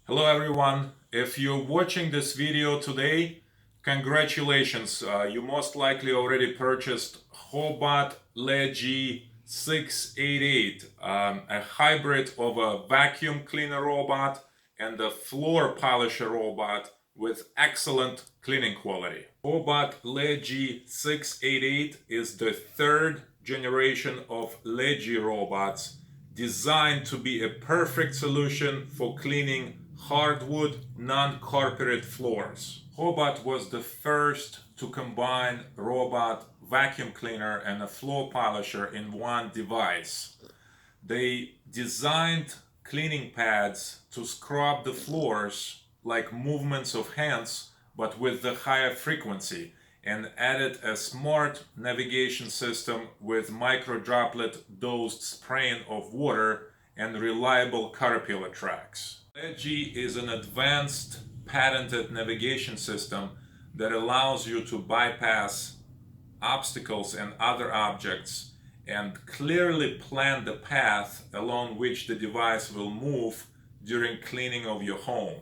Hello everyone, if you're watching this video today, congratulations, you most likely already purchased Robot LEGEE-688, a hybrid of a vacuum cleaner robot and a floor polisher robot with excellent cleaning quality. Robot LEGEE-688 is the third generation of LEGEE robots designed to be a perfect solution for cleaning hardwood, non-carpeted floors. Hobot was the first to combine robot vacuum cleaner and a floor polisher in one device. They designed cleaning pads to scrub the floors like movements of hands, but with the higher frequency, and added a smart navigation system with micro-droplet dosed spraying of water and reliable caterpillar tracks. LEGEE is an advanced patented navigation system that allows you to bypass obstacles and other objects and clearly plan the path along which the device will move during cleaning of your home.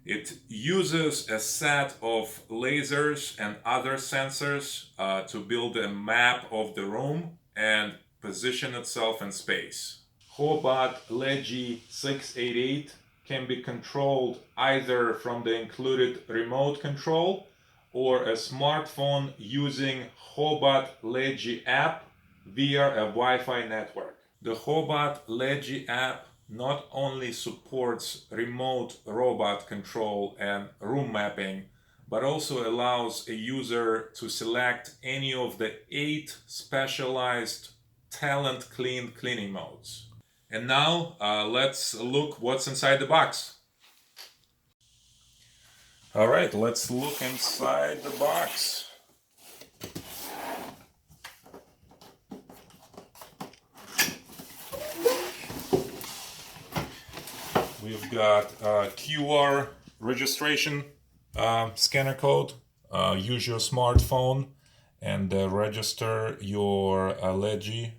It uses a set of lasers and other sensors to build a map of the room and position itself in space. Robot LEGEE-688 can be controlled either from the included remote control or a smartphone using Robot LEGEE App via a Wi-Fi network. The Robot LEGEE App not only supports remote robot control and room mapping, but also allows a user to select any of the 8 specialized talent clean cleaning modes. And now let's look what's inside the box. All right, let's look inside the box. We've got QR registration scanner code. Use your smartphone and register your LEGEE.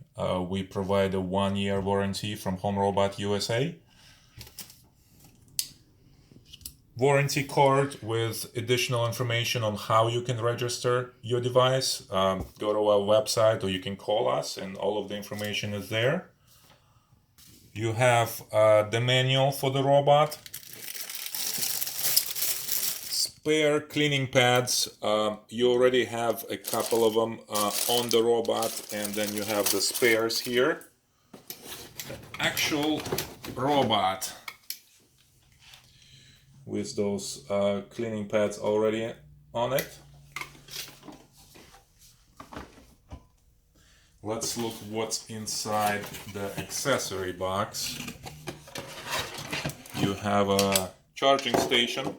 We provide a 1-year warranty from Home Robot USA. Warranty card with additional information on how you can register your device. Go to our website or you can call us and all of the information is there. You have the manual for the robot, spare cleaning pads. You already have a couple of them on the robot, and then you have the spares here. The actual robot with those cleaning pads already on it. Let's look what's inside the accessory box. You have a charging station,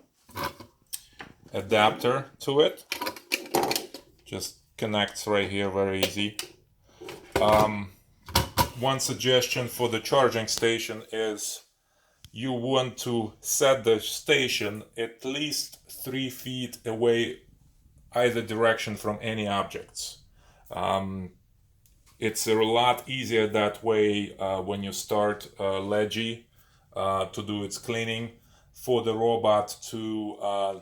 adapter to it. Just connects right here, very easy. One suggestion for the charging station is you want to set the station at least 3 feet away either direction from any objects. It's a lot easier that way when you start LEGEE to do its cleaning, for the robot to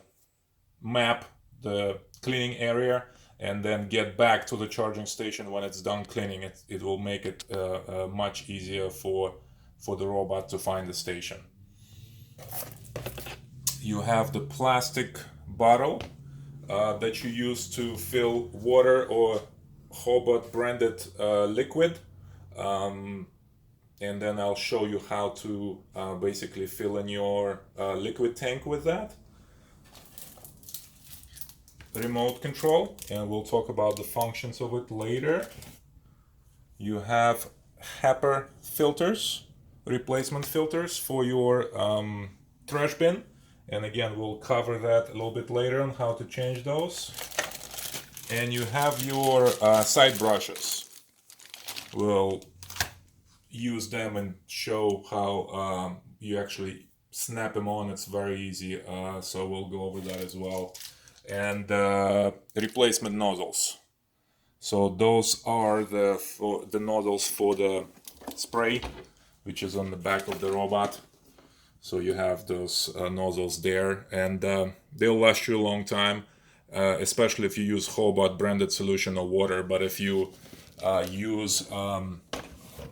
map the cleaning area and then get back to the charging station when it's done cleaning. It will make it much easier for the robot to find the station. You have the plastic bottle that you use to fill water or Hobot branded liquid, and then I'll show you how to basically fill in your liquid tank with that. Remote control, and we'll talk about the functions of it later. You have HEPA filters, replacement filters for your trash bin, and again we'll cover that a little bit later on how to change those. And you have your side brushes. We'll use them and show how you actually snap them on. It's very easy, so we'll go over that as well. And replacement nozzles. So those are the nozzles for the spray, which is on the back of the robot. So you have those nozzles there, and they'll last you a long time, especially if you use HOBOT branded solution or water. But if you use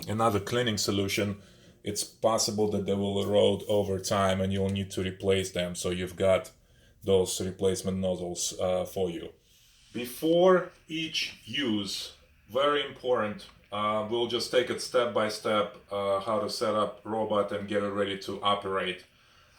another cleaning solution, it's possible that they will erode over time and you'll need to replace them. So you've got those replacement nozzles for you. Before each use, very important, we'll just take it step by step how to set up robot and get it ready to operate.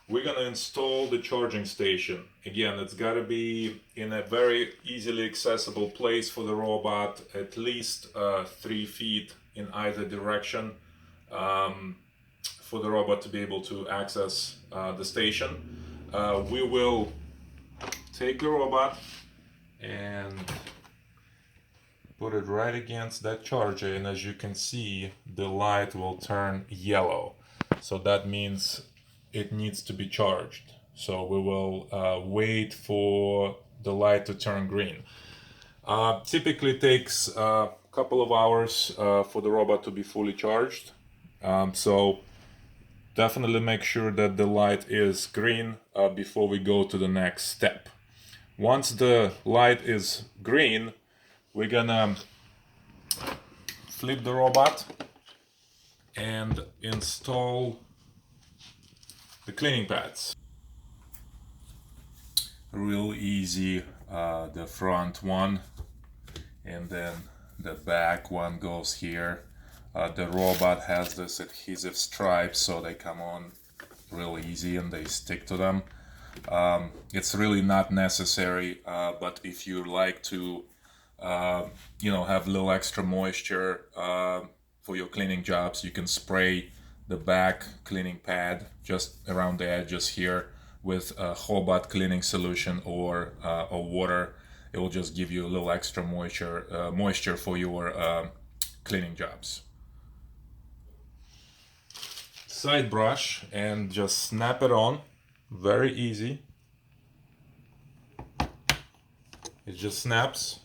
We're gonna install the charging station. Again, it's gotta be in a very easily accessible place for the robot, at least 3 feet in either direction, for the robot to be able to access the station. We will take the robot and put it right against that charger, and as you can see, the light will turn yellow. So that means it needs to be charged. So we will wait for the light to turn green. Typically it takes a couple of hours for the robot to be fully charged. So definitely make sure that the light is green before we go to the next step. Once the light is green, we're gonna flip the robot and install the cleaning pads. Real easy, the front one, and then the back one goes here. The robot has this adhesive stripes, so they come on real easy and they stick to them. It's really not necessary, but if you like to have a little extra moisture for your cleaning jobs, you can spray the back cleaning pad just around the edges here with a HOBOT cleaning solution or water. It will just give you a little extra moisture for your cleaning jobs. Side brush and just snap it on. Very easy. It just snaps.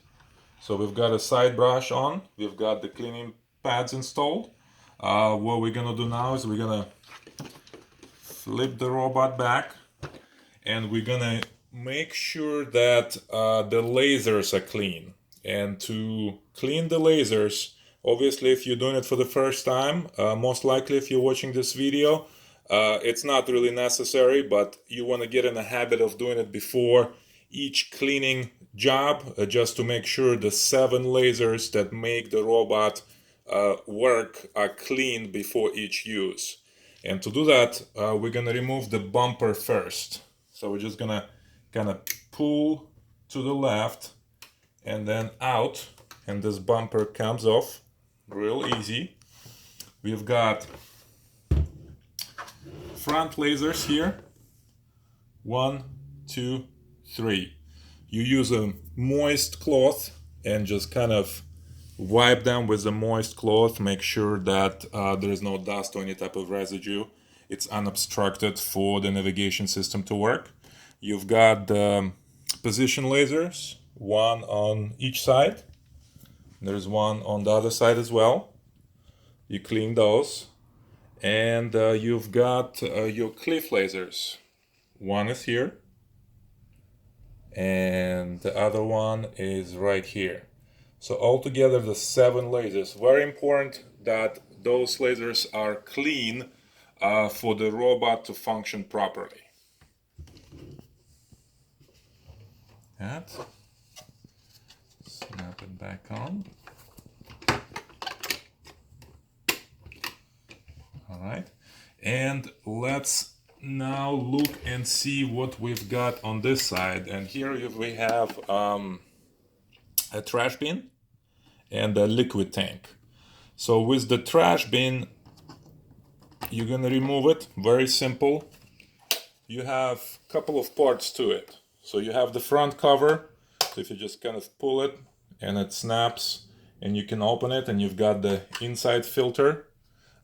So we've got a side brush on. We've got the cleaning pads installed. What we're gonna do now is we're gonna flip the robot back, and we're gonna make sure that the lasers are clean. And to clean the lasers, obviously if you're doing it for the first time, most likely if you're watching this video, it's not really necessary, but you want to get in the habit of doing it before each cleaning job, just to make sure the 7 lasers that make the robot work are cleaned before each use. And to do that, we're gonna remove the bumper first. So we're just gonna kind of pull to the left and then out, and this bumper comes off real easy. We've got front lasers here, 1, 2, 3. You use a moist cloth and just kind of wipe them with a moist cloth. Make sure that there is no dust or any type of residue. It's unobstructed for the navigation system to work. You've got the position lasers, 1 on each side. There's 1 on the other side as well. You clean those. And you've got your cliff lasers. 1 is here, and the other one is right here. So altogether the 7 lasers. Very important that those lasers are clean for the robot to function properly. That. Snap it back on. All right, and let's now look and see what we've got on this side. And here we have a trash bin and a liquid tank. So with the trash bin, you're gonna remove it. Very simple. You have a couple of parts to it. So you have the front cover. So if you just kind of pull it and it snaps, and you can open it, and you've got the inside filter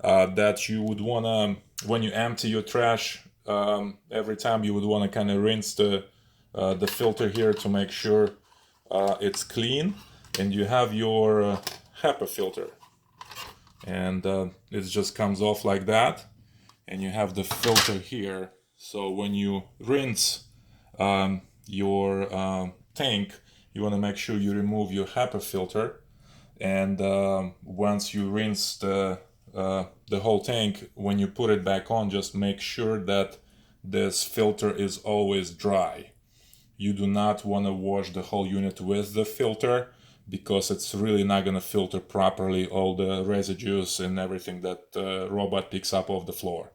that you would wanna, when you empty your trash, every time you would wanna kind of rinse the filter here to make sure it's clean. And you have your HEPA filter, and it just comes off like that. and you have the filter here. So when you rinse your tank, you want to make sure you remove your HEPA filter. And once you rinse the whole tank, when you put it back on, just make sure that this filter is always dry. You do not want to wash the whole unit with the filter, because it's really not going to filter properly all the residues and everything that the robot picks up off the floor.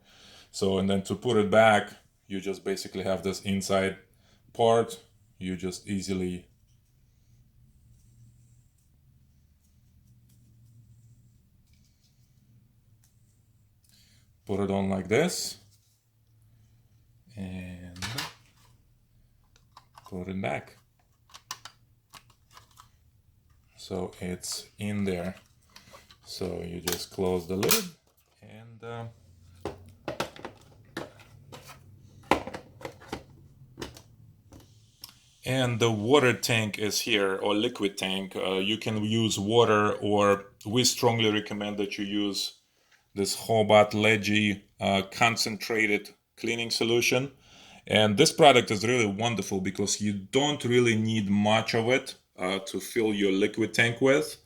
So, and then to put it back, you just basically have this inside part. You just easily put it on like this and put it back. So it's in there. So you just close the lid and the water tank is here, or liquid tank. You can use water, or we strongly recommend that you use this HOBOT LEGEE concentrated cleaning solution. And this product is really wonderful because you don't really need much of it to fill your liquid tank with.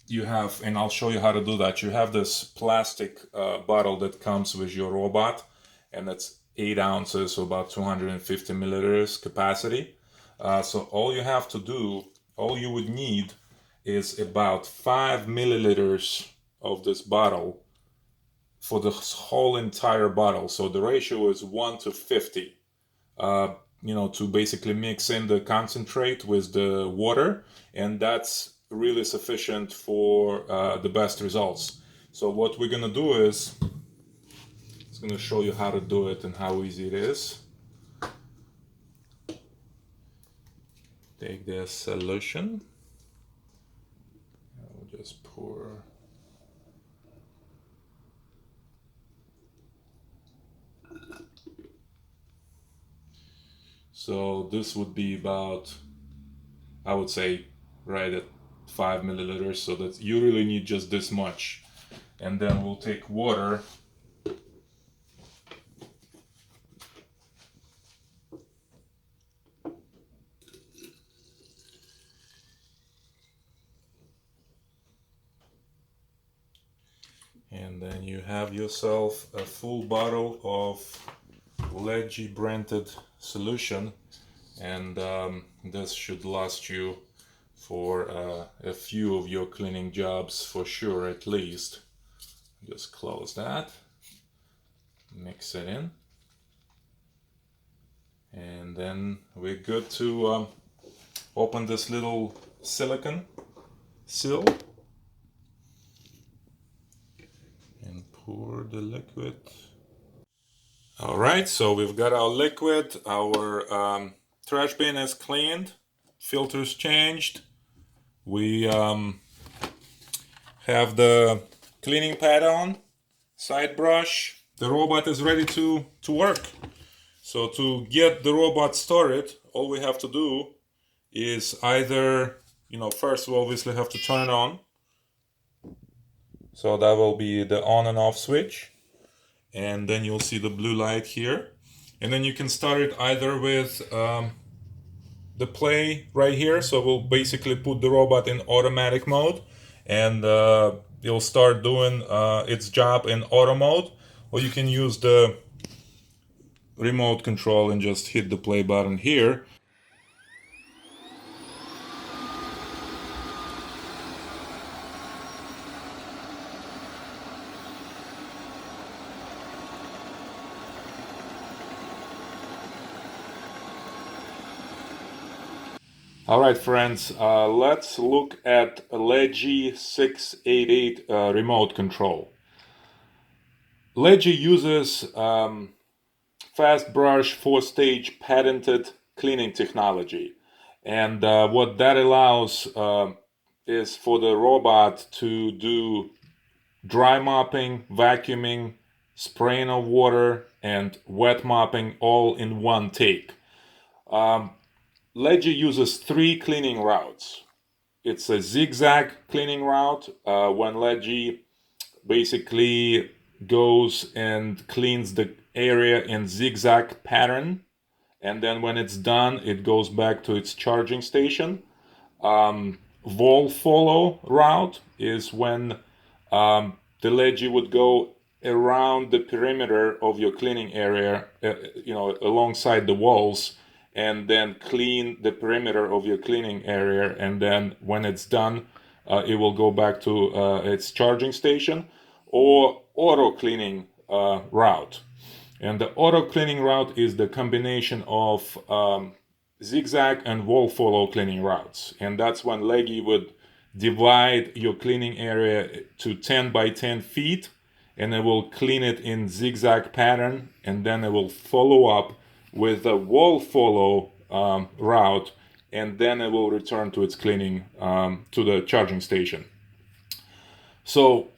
You have, and I'll show you how to do that. You have this plastic bottle that comes with your robot, and it's 8 ounces, so about 250 milliliters capacity. So all you have to do, all you would need is about 5 milliliters of this bottle for the whole entire bottle. So the ratio is 1 to 50. To basically mix in the concentrate with the water, and that's really sufficient for the best results. So what we're gonna do is, it's gonna show you how to do it and how easy it is. Take this solution, I'll just pour. So this would be about, I would say, right at 5 milliliters, so that you really need just this much. And then we'll take water. And then you have yourself a full bottle of LEGEE branded solution, and this should last you for a few of your cleaning jobs for sure, at least. Just close that, mix it in, and then we're good to open this little silicone seal and pour the liquid. All right, so we've got our liquid, our trash bin is cleaned, filters changed. We have the cleaning pad on, side brush. The robot is ready to work. So to get the robot started, all we have to do is either, first we obviously have to turn it on. So that will be the on and off switch. And then you'll see the blue light here. And then you can start it either with the play right here. So we'll basically put the robot in automatic mode, and it'll start doing its job in auto mode. Or you can use the remote control and just hit the play button here. All right, friends, let's look at LEGEE-688 remote control. LEGEE uses fast brush 4-stage patented cleaning technology, and what that allows is for the robot to do dry mopping, vacuuming, spraying of water, and wet mopping all in one take. LEGEE uses 3 cleaning routes. It's a zigzag cleaning route when LEGEE basically goes and cleans the area in zigzag pattern, and then when it's done, it goes back to its charging station. Wall follow route is when the LEGEE would go around the perimeter of your cleaning area, alongside the walls, and then clean the perimeter of your cleaning area, and then when it's done, it will go back to its charging station. Or auto cleaning route. And the auto cleaning route is the combination of zigzag and wall follow cleaning routes. And that's when LEGEE would divide your cleaning area to 10 by 10 feet, and it will clean it in zigzag pattern, and then it will follow up with a wall follow route, and then it will return to its cleaning to the charging station. So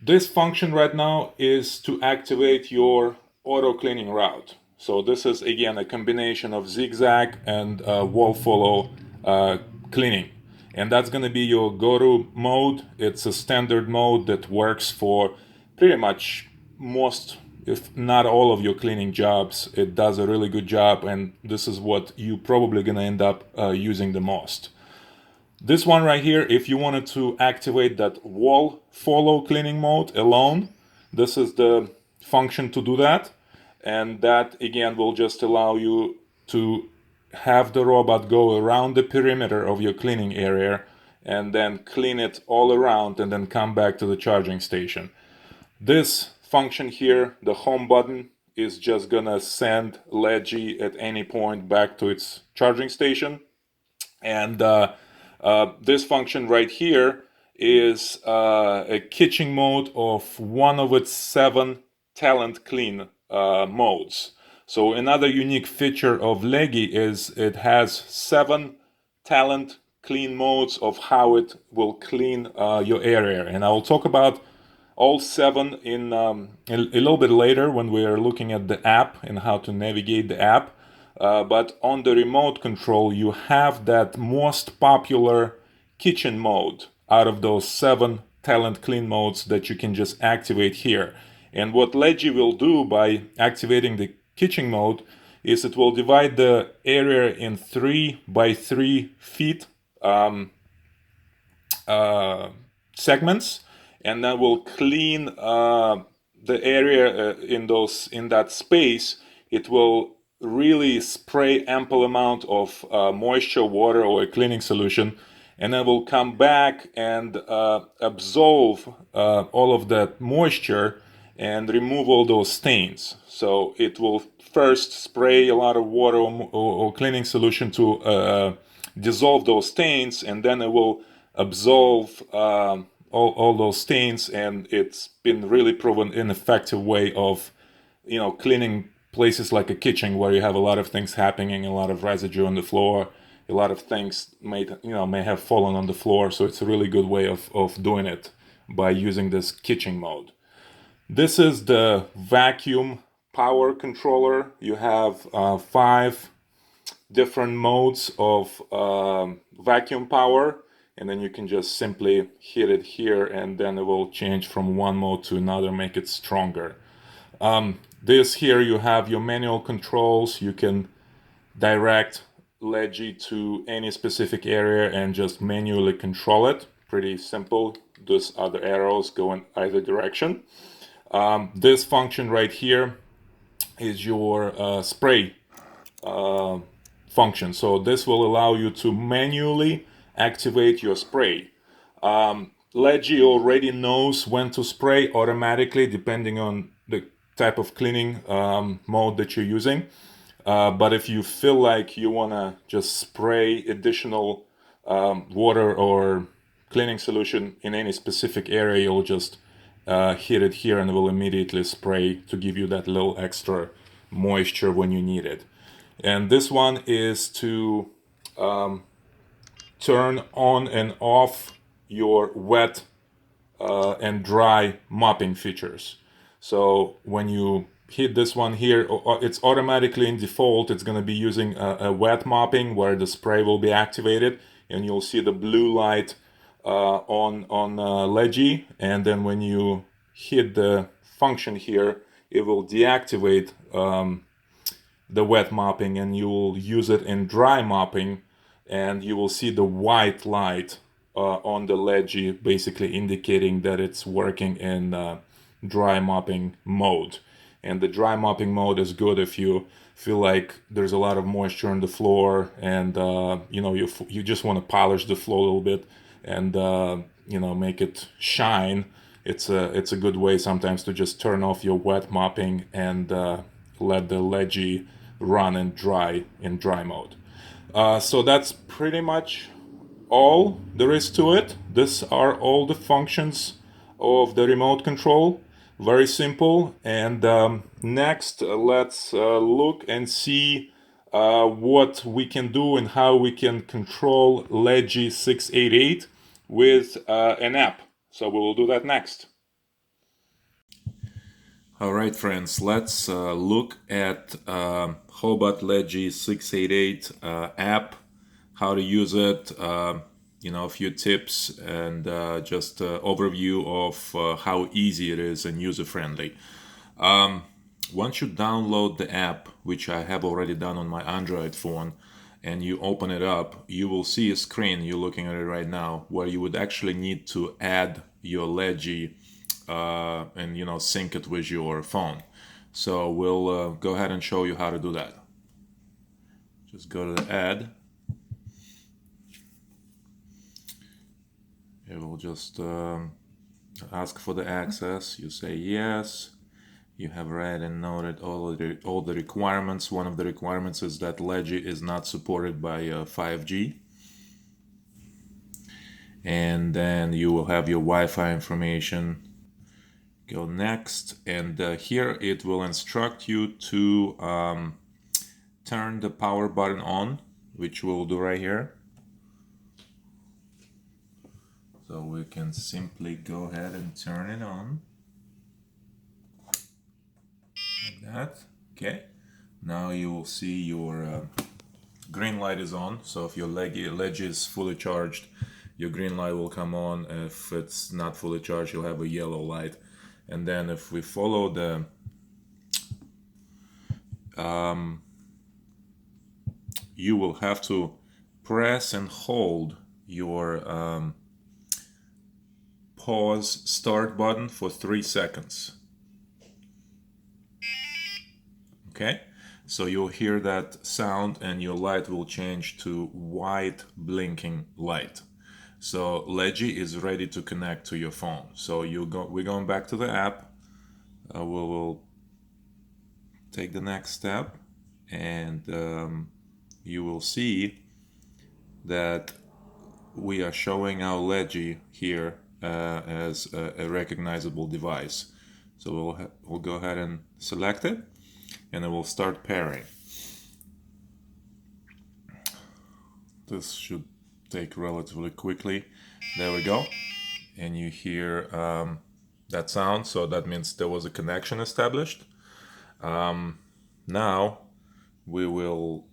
this function right now is to activate your auto cleaning route. So this is again a combination of zigzag and wall follow cleaning. And that's going to be your go-to mode. It's a standard mode that works for pretty much most, if not all, of your cleaning jobs. It does a really good job, and this is what you're probably going to end up using the most. This one right here, if you wanted to activate that wall follow cleaning mode alone, this is the function to do that. And that again will just allow you to have the robot go around the perimeter of your cleaning area and then clean it all around and then come back to the charging station. This function here, the home button, is just gonna send LEGEE at any point back to its charging station. And this function right here is a kitchen mode of one of its 7 talent clean modes. So another unique feature of LEGEE is it has 7 talent clean modes of how it will clean your area, and I will talk about all 7 in a little bit later when we are looking at the app and how to navigate the app. But on the remote control, you have that most popular kitchen mode out of those 7 talent clean modes that you can just activate here. And what LEGEE will do by activating the kitchen mode is it will divide the area in 3 by 3 feet segments, and then will clean the area in that space. It will really spray ample amount of moisture, water, or a cleaning solution, and then will come back and absorb all of that moisture and remove all those stains. So it will first spray a lot of water or cleaning solution to dissolve those stains, and then it will absorb all those stains. And it's been really proven an effective way of cleaning places like a kitchen where you have a lot of things happening, a lot of residue on the floor, a lot of things may have fallen on the floor. So it's a really good way of doing it by using this kitchen mode. This is the vacuum power controller. You have 5 different modes of vacuum power, and then you can just simply hit it here, and then it will change from one mode to another, make it stronger. This here, you have your manual controls. You can direct LEGEE to any specific area and just manually control it. Pretty simple. These other arrows go in either direction. This function right here is your spray function. So this will allow you to manually activate your spray. LEGEE already knows when to spray automatically depending on the type of cleaning mode that you're using. But if you feel like you want to just spray additional water or cleaning solution in any specific area, you'll just hit it here and it will immediately spray to give you that little extra moisture when you need it. And this one is to turn on and off your wet and dry mopping features. So when you hit this one here, it's automatically in default. It's going to be using a wet mopping where the spray will be activated, and you'll see the blue light on LEGEE. And then when you hit the function here, it will deactivate the wet mopping, and you will use it in dry mopping, and you will see the white light on the LEGEE, basically indicating that it's working in dry mopping mode. And the dry mopping mode is good if you feel like there's a lot of moisture on the floor, and you just want to polish the floor a little bit and make it shine. It's a good way sometimes to just turn off your wet mopping and let the LEGEE run in dry mode. So that's pretty much all there is to it. These are all the functions of the remote control. Very simple. And next, let's look and see what we can do and how we can control LEGEE-688 with an app. So we will do that next. All right, friends, let's look at HOBOT LEGEE-688 app, how to use it, a few tips, and just overview of how easy it is and user-friendly. Once you download the app, which I have already done on my Android phone, and you open it up, you will see a screen, you're looking at it right now, where you would actually need to add your LEGEE and sync it with your phone. So we'll go ahead and show you how to do that. Just go to the add. It will just ask for the access. You say yes. You have read and noted all the requirements. One of the requirements is that LEGEE is not supported by 5G. And then you will have your Wi-Fi information. Go next, and here it will instruct you to turn the power button on, which we'll do right here. So we can simply go ahead and turn it on. Like that. Okay. Now you will see your green light is on. So if your LEGEE is fully charged, your green light will come on. If it's not fully charged, you'll have a yellow light. And then if we follow the you will have to press and hold your pause start button for 3 seconds. Okay, so you'll hear that sound and your light will change to white blinking light. So LEGEE is ready to connect to your phone. So we're going back to the app. We'll take the next step, and you will see that we are showing our LEGEE here as a recognizable device. So we'll go ahead and select it, and it will start pairing. This should take relatively quickly. There we go, and you hear that sound, so that means there was a connection established. Now we will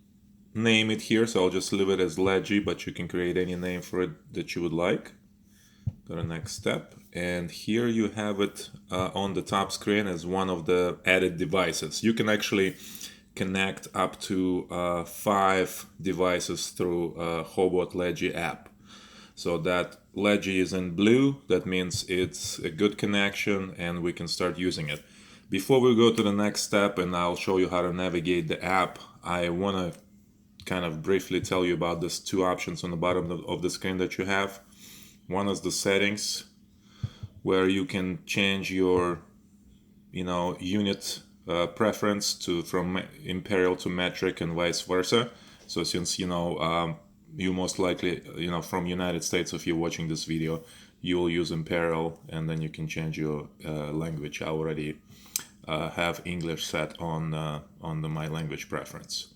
name it here, so I'll just leave it as LEGEE, but you can create any name for it that you would like. Go to the next step, and here you have it on the top screen as one of the added devices. You can actually connect up to 5 devices through HOBOT LEGEE app. So that LEGEE is in blue, that means it's a good connection and we can start using it. Before we go to the next step and I'll show you how to navigate the app, I want to kind of briefly tell you about these 2 options on the bottom of the screen that you have. One is the settings, where you can change your unit preference from imperial to metric and vice versa. So since you most likely from United States, if you're watching this video, you will use imperial, and then you can change your language. I already have English set on my language preference.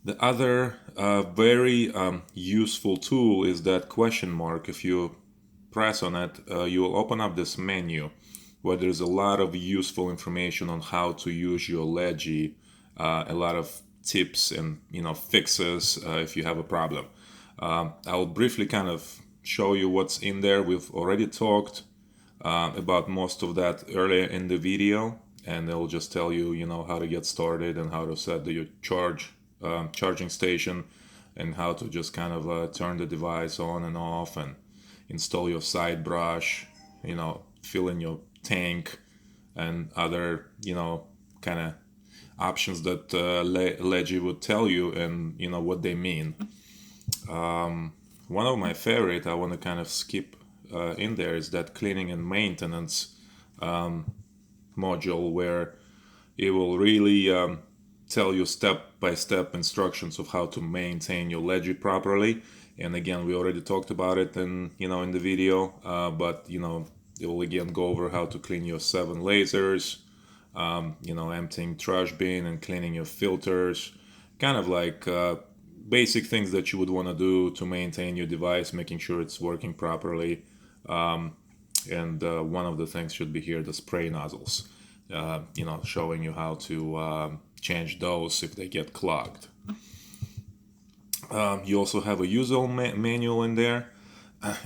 The other very useful tool is that question mark. If you press on it, you will open up this menu where there's a lot of useful information on how to use your LEGEE, a lot of tips and fixes if you have a problem. I'll briefly kind of show you what's in there. We've already talked about most of that earlier in the video, and it'll just tell you, how to get started and how to set your charging station, and how to just kind of turn the device on and off, and install your side brush, fill in your tank, and other, kind of options that LEGEE would tell you, and what they mean. One of my favorite I want to kind of skip in there is that cleaning and maintenance module, where it will really tell you step-by-step instructions of how to maintain your LEGEE properly. And again, we already talked about it in the video, but it will again go over how to clean your 7 lasers, emptying trash bin and cleaning your filters, kind of like basic things that you would want to do to maintain your device, making sure it's working properly. And one of the things should be here, the spray nozzles, showing you how to change those if they get clogged. You also have a user manual in there,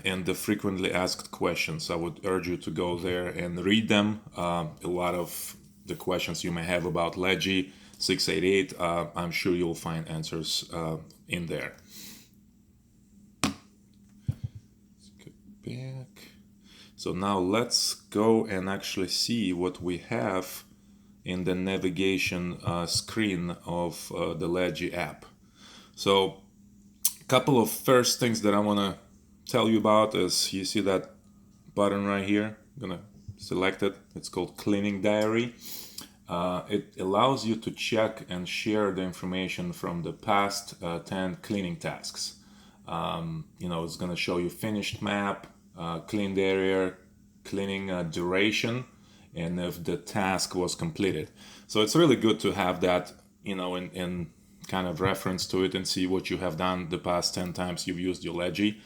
and the frequently asked questions. I would urge you to go there and read them. A lot of the questions you may have about LEGEE-688, I'm sure you'll find answers in there. Let's get back. So now let's go and actually see what we have in the navigation screen of the LEGEE app. So a couple of first things that I want to tell you about is, you see that button right here? I'm gonna select it. It's called Cleaning Diary. It allows you to check and share the information from the past 10 cleaning tasks. It's gonna show you finished map, cleaned area, cleaning duration, and if the task was completed. So it's really good to have that, in kind of reference to it, and see what you have done the past 10 times you've used your LEGEE.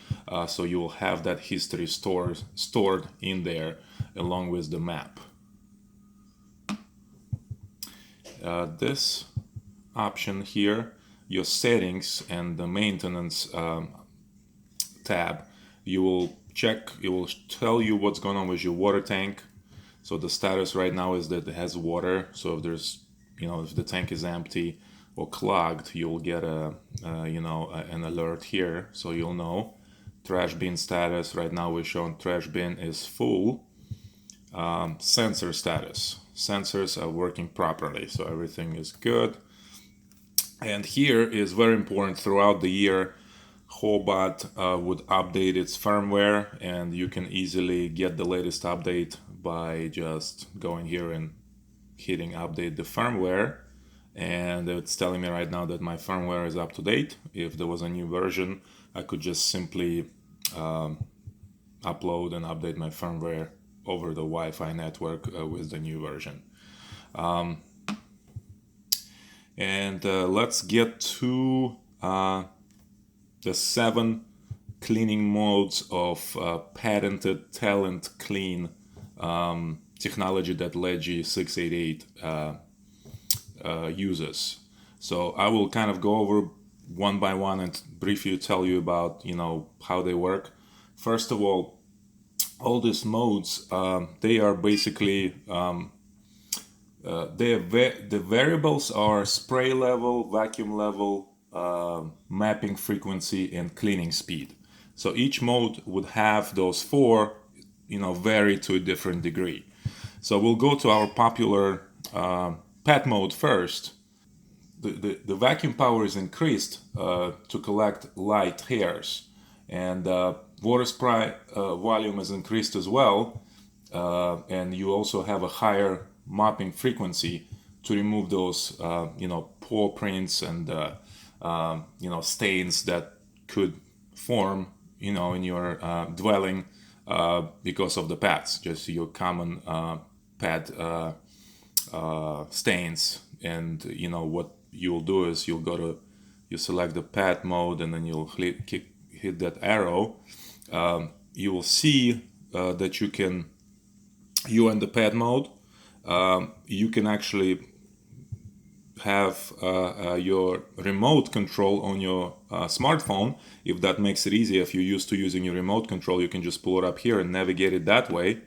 So you will have that history stored in there along with the map. This option here, your settings and the maintenance tab, you will check, it will tell you what's going on with your water tank. So the status right now is that it has water. So if there's, if the tank is empty or clogged, you'll get an alert here, so you'll know. Trash bin status, right now we're showing trash bin is full. Sensor status, sensors are working properly, so everything is good. And here is very important, throughout the year HOBOT would update its firmware, and you can easily get the latest update by just going here and hitting update the firmware. And it's telling me right now that my firmware is up to date. If there was a new version, I could just simply upload and update my firmware over the Wi-Fi network with the new version. Let's get to the 7 cleaning modes of patented Talent Clean technology that LEGEE-688 uses. So I will kind of go over one by one and briefly tell you about how they work. First of all these modes, they are basically the variables are spray level, vacuum level, mapping frequency, and cleaning speed. So each mode would have those 4, vary to a different degree. So we'll go to our popular pet mode first. The vacuum power is increased to collect light hairs, and water spray volume is increased as well, and you also have a higher mopping frequency to remove those paw prints and stains that could form in your dwelling because of the pads, just your common pad stains. And what you'll do is you select the pad mode, and then you'll hit that arrow. You will see that you in the pad mode, you can actually have your remote control on your smartphone. If that makes it easier, if you're used to using your remote control, you can just pull it up here and navigate it that way.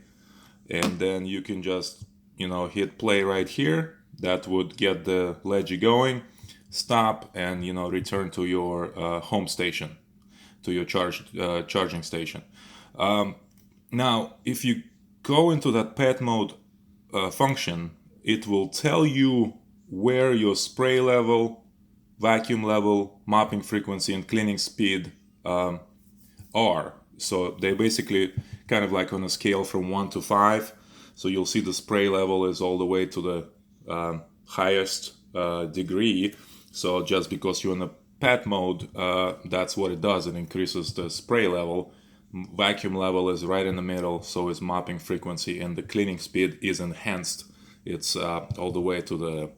and then you can just, you know, hit play right here. That would get the LEGEE going, stop, and, you know, return to your home station, to your charging station. Now, if you go into that pet mode function, it will tell you where your spray level, vacuum level, mopping frequency, and cleaning speed are. So they basically kind of like on a scale from 1 to 5. So you'll see the spray level is all the way to the highest degree. So just because you're in a pet mode, that's what it does. It increases the spray level. Vacuum level is right in the middle, so is mopping frequency, and the cleaning speed is enhanced. It's all the way to the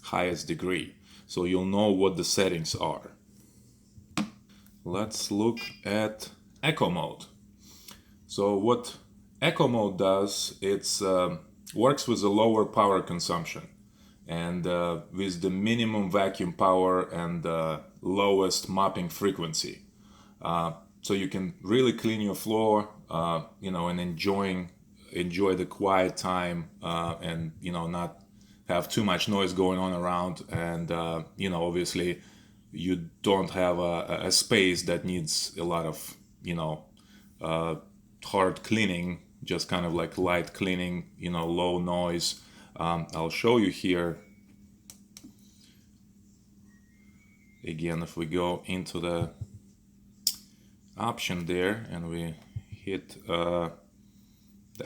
highest degree. So you'll know what the settings are. Let's look at Eco mode. So what Eco mode does, it's works with a lower power consumption and with the minimum vacuum power and lowest mopping frequency. So you can really clean your floor, you know, and enjoy the quiet time, and, you know, not have too much noise going on around, and you know, obviously you don't have a space that needs a lot of, you know, hard cleaning, just kind of like light cleaning, you know, low noise. I'll show you here again. If we go into the option there and we hit the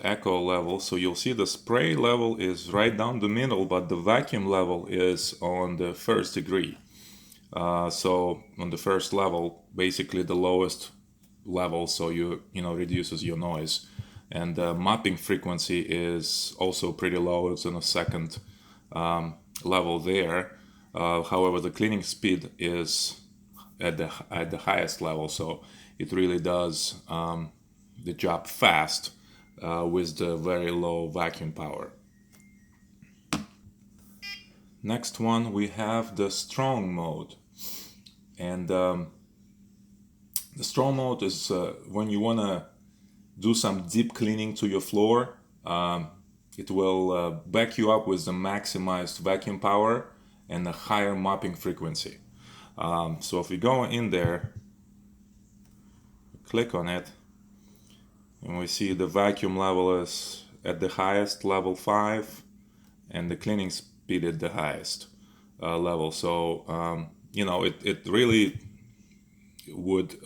echo level, so you'll see the spray level is right down the middle, but the vacuum level is on the first degree. So on the first level, basically the lowest level, so you know, reduces your noise. And mopping frequency is also pretty low. It's on a second level there. However, the cleaning speed is at the highest level, so it really does the job fast with the very low vacuum power. Next one, we have the strong mode. And the strong mode is when you want to do some deep cleaning to your floor. It will back you up with the maximized vacuum power and a higher mopping frequency. So if we go in there, click on it, and we see the vacuum level is at the highest, level 5, and the cleaning speed at the highest level. So you know, it really would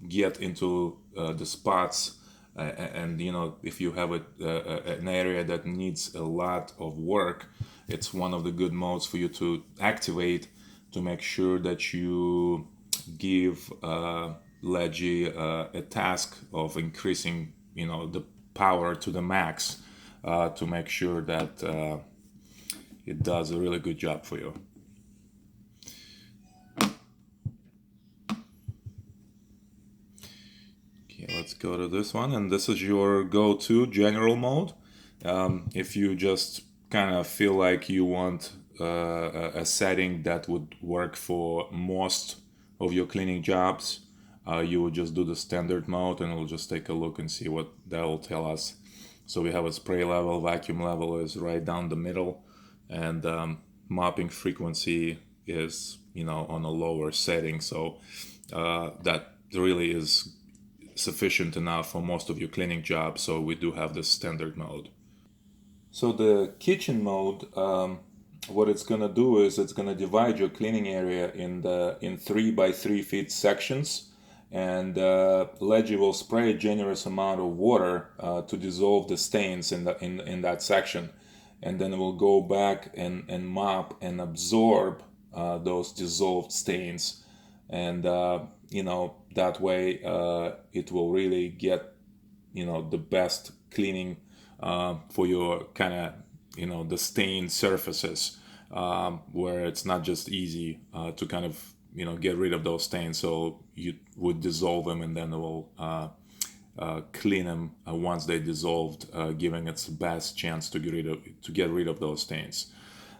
get into the spots, and you know, if you have an area that needs a lot of work, it's one of the good modes for you to activate to make sure that you give LEGEE a task of increasing, you know, the power to the max to make sure that it does a really good job for you. Okay, let's go to this one, and this is your go-to general mode. If you just kind of feel like you want a setting that would work for most of your cleaning jobs, you would just do the standard mode, and we'll just take a look and see what that will tell us. So we have a spray level, vacuum level is right down the middle, and mopping frequency is, you know, on a lower setting. So that really is sufficient enough for most of your cleaning jobs. So we do have the standard mode. So the kitchen mode, what it's gonna do is it's gonna divide your cleaning area in 3 by 3 feet sections, and LEGEE will spray a generous amount of water to dissolve the stains in that section, and then it will go back and mop and absorb those dissolved stains, and you know, that way it will really get, you know, the best cleaning for your kind of, you know, the stained surfaces, where it's not just easy to kind of, you know, get rid of those stains. So you would dissolve them, and then it will clean them once they dissolved, giving its best chance to get rid of those stains.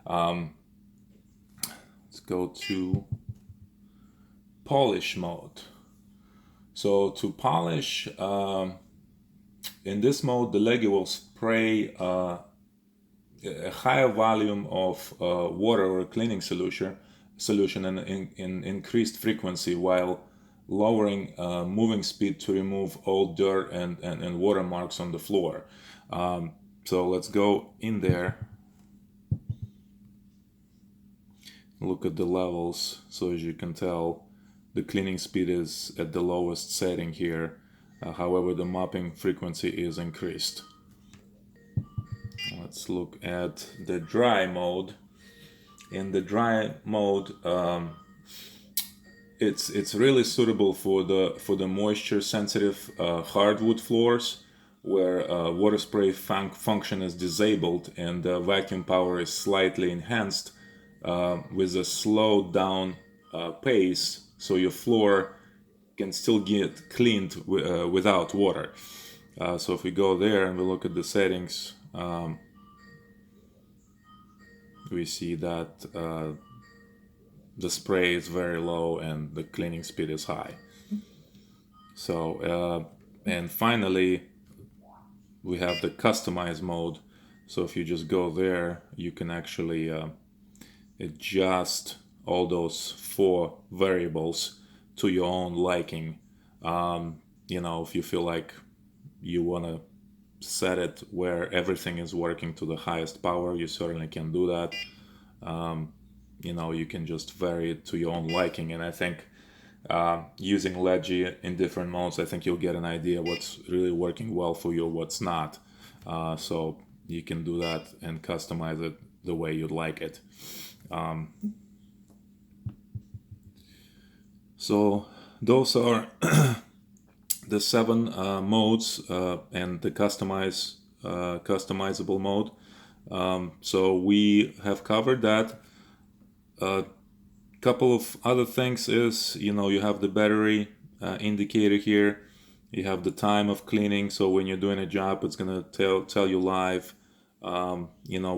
Let's go to polish mode. So to polish, In this mode, the LEGEE will spray a higher volume of water or cleaning solution and in increased frequency, while lowering moving speed to remove all dirt and water marks on the floor. So let's go in there, look at the levels. So as you can tell, the cleaning speed is at the lowest setting here. However, the mopping frequency is increased. Let's look at the dry mode. In the dry mode, it's really suitable for the moisture sensitive hardwood floors, where water spray function is disabled and vacuum power is slightly enhanced with a slowed down pace, so your floor can still get cleaned without water. So if we go there and we look at the settings, we see that the spray is very low and the cleaning speed is high. So and finally we have the customize mode. So if you just go there, you can actually adjust all those 4 variables to your own liking. You know, if you feel like you want to set it where everything is working to the highest power, you certainly can do that. You know, you can just vary it to your own liking, and I think using LEGEE in different modes, I think you'll get an idea what's really working well for you, what's not. So you can do that and customize it the way you'd like it. So those are the 7 modes and the customizable mode. So we have covered that. Couple of other things is, you know, you have the battery indicator here. You have the time of cleaning, so when you're doing a job, it's gonna tell you live, you know,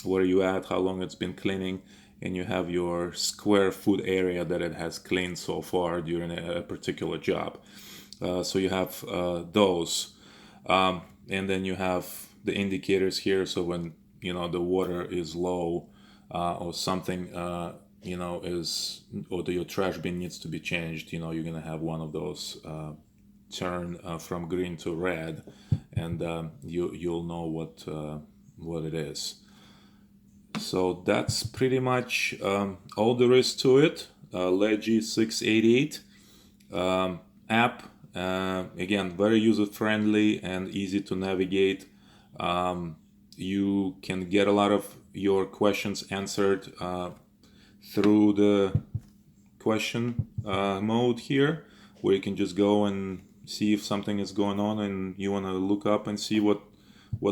where you at, how long it's been cleaning, and you have your square foot area that it has cleaned so far during a particular job. So you have those, and then you have the indicators here. So when, you know, the water is low, or something, you know, your trash bin needs to be changed, you know, you're gonna have one of those turn from green to red, and you'll know what it is. So that's pretty much all there is to it. LEGEE-688 app, again, very user friendly and easy to navigate. You can get a lot of your questions answered through the question mode here, where you can just go and see if something is going on and you want to look up and see what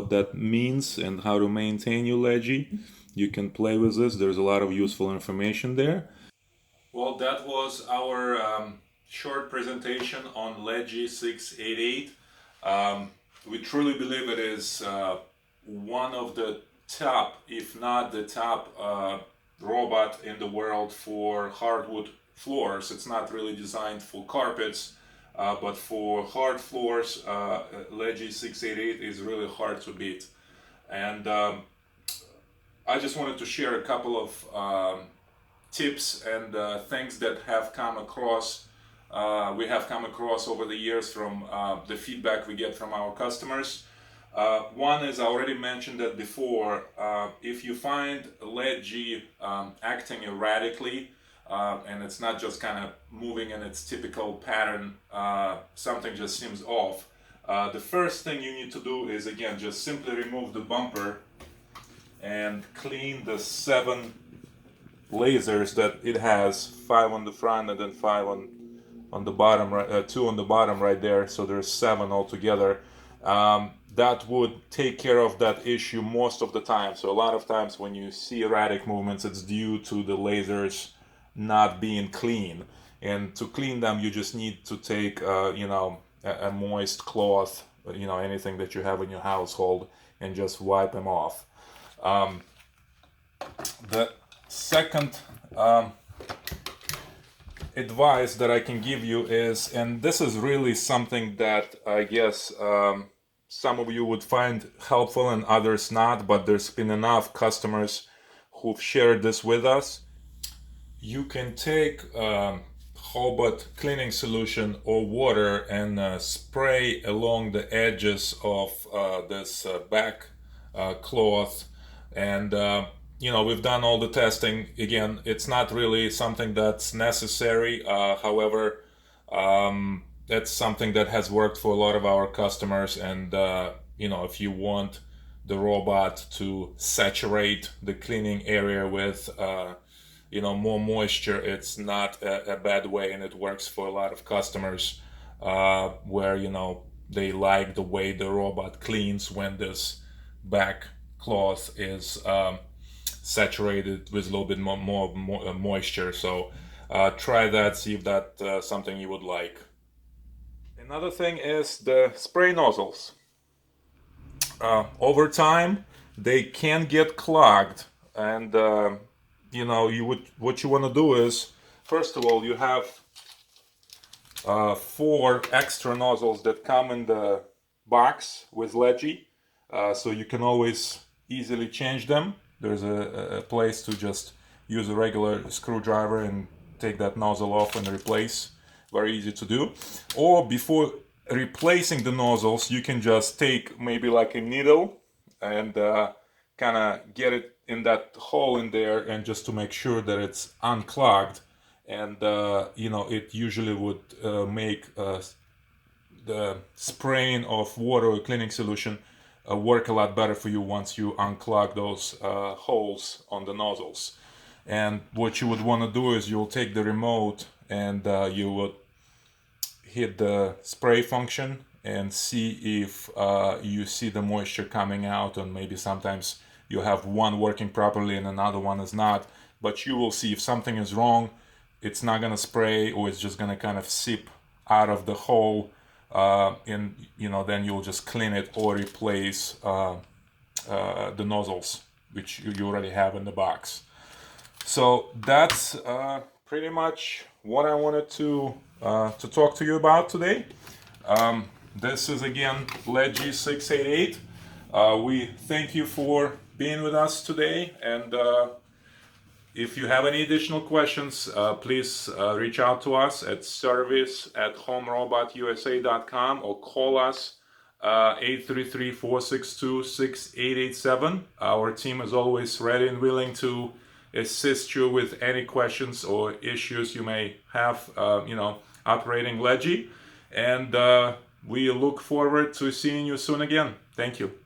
that means and how to maintain your LEGEE. You can play with this. There's a lot of useful information there. Well, that was our short presentation on LEGEE-688. We truly believe it is one of the top, if not the top, robot in the world for hardwood floors. It's not really designed for carpets, but for hard floors, LEGEE-688 is really hard to beat. And I just wanted to share a couple of tips and things that have come across, we have come across over the years from the feedback we get from our customers. One is, I already mentioned that before, if you find LEGEE acting erratically, and it's not just kind of moving in its typical pattern, something just seems off. The first thing you need to do is, again, just simply remove the bumper and clean the 7 lasers that it has, 5 on the front and then 5 on the bottom, right, 2 on the bottom right there, so there's 7 altogether. That would take care of that issue most of the time. So a lot of times when you see erratic movements, it's due to the lasers not being clean. And to clean them, you just need to take, you know, a moist cloth, you know, anything that you have in your household, and just wipe them off. The second advice that I can give you is, and this is really something that I guess some of you would find helpful and others not, but there's been enough customers who've shared this with us. You can take HOBOT cleaning solution or water and spray along the edges of this back cloth, and we've done all the testing. Again, it's not really something that's necessary. However, that's something that has worked for a lot of our customers, and if you want the robot to saturate the cleaning area with more moisture, it's not a bad way, and it works for a lot of customers where they like the way the robot cleans when this back cloth is saturated with a little bit more moisture. So try that, see if that's something you would like. Another thing is the spray nozzles. Over time they can get clogged, and what you want to do is, first of all, you have 4 extra nozzles that come in the box with LEGEE, so you can always easily change them. There's a place to just use a regular screwdriver and take that nozzle off and replace. Very easy to do. Or before replacing the nozzles, you can just take maybe like a needle and kind of get it in that hole in there, and just to make sure that it's unclogged. And it usually would make the spraying of water or cleaning solution work a lot better for you once you unclog those holes on the nozzles. And what you would want to do is you'll take the remote and you would hit the spray function and see if you see the moisture coming out, and maybe sometimes you have one working properly and another one is not, but you will see if something is wrong. It's not going to spray, or it's just going to kind of seep out of the hole, and then you'll just clean it or replace the nozzles which you already have in the box. So that's pretty much what I wanted to talk to you about today. This is again LEGEE-688. We thank you for being with us today, and if you have any additional questions, please reach out to us at service@homerobotusa.com or call us 833-462-6887. Our team is always ready and willing to assist you with any questions or issues you may have operating LEGEE, and we look forward to seeing you soon again. Thank you.